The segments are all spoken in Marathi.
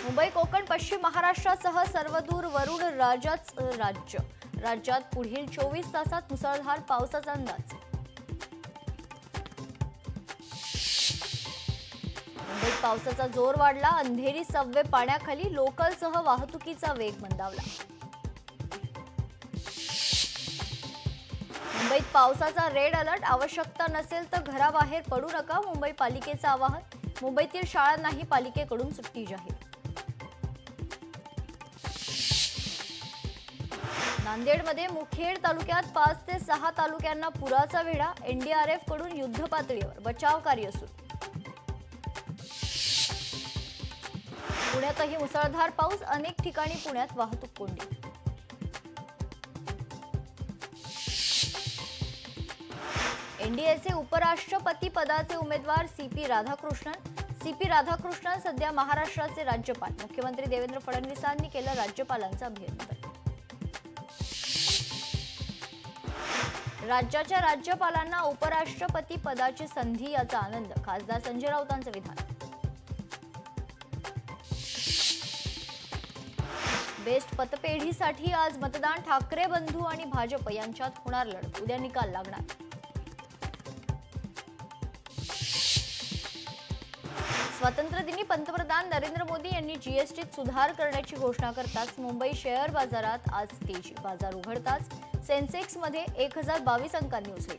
मुंबई कोकण पश्चिम महाराष्ट्रासह सर्वदूर वरुण राज्यात पुढील 24 तासात मुसळधार पावसाचा अंदाज। मुंबईत पावसाचा जोर वाढला, अंधेरी सबवे पाण्याखाली, लोकलसह वाहतुकीचा वेग मंदावला। मुंबईत पावसाचा रेड अलर्ट, आवश्यकता नसेल तर घराबाहेर पडू नका, मुंबई पालिकेचं आवाहन। मुंबईतील शाळांनाही पालिकेकडून सुट्टी जाहीर। नांदेडमध्ये मुखेड तालुक्यात 5 ते 6 तालुक्यांना पुराचा वेढा, एनडीआरएफ कडून युद्धपातळीवर बचाव कार्य सुरू। पुण्यातही मुसळधार पाऊस, अनेक ठिकाणी पुण्यात वाहतूक कोंडी। एनडीएचे उपराष्ट्रपती पदाचे उमेदवार सीपी राधाकृष्णन सध्या महाराष्ट्राचे राज्यपाल। मुख्यमंत्री देवेंद्र फडणवीसांनी केलं राज्यपालांचं अभिनंदन। राज्याच्या राज्यपालांना उपराष्ट्रपती पदाची संधी, याचा आनंद, खासदार संजय राऊतांचं विधान। बेस्ट पतपेढीसाठी आज मतदान, ठाकरे बंधू आणि भाजप यांच्यात होणार लढत, उद्या निकाल लागणार। स्वातंत्र्यदिनी पंतप्रधान नरेंद्र मोदी यांनी जीएसटीत सुधार करण्याची घोषणा करताच मुंबई शेअर बाजारात आज तेजी। बाजार उघडताच सेन्सेक्स मध्ये 1022 अंकांनी उसळी।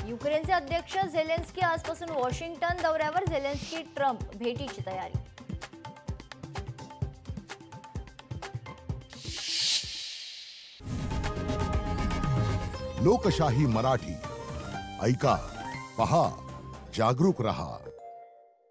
युक्रेनचे अध्यक्ष झेलेन्स्की आजपासून वॉशिंग्टन दौऱ्यावर, झेलेन्स्की ट्रम्प भेटीची तयारी। लोकशाही मराठी ऐका, पहा, जागरूक रहा।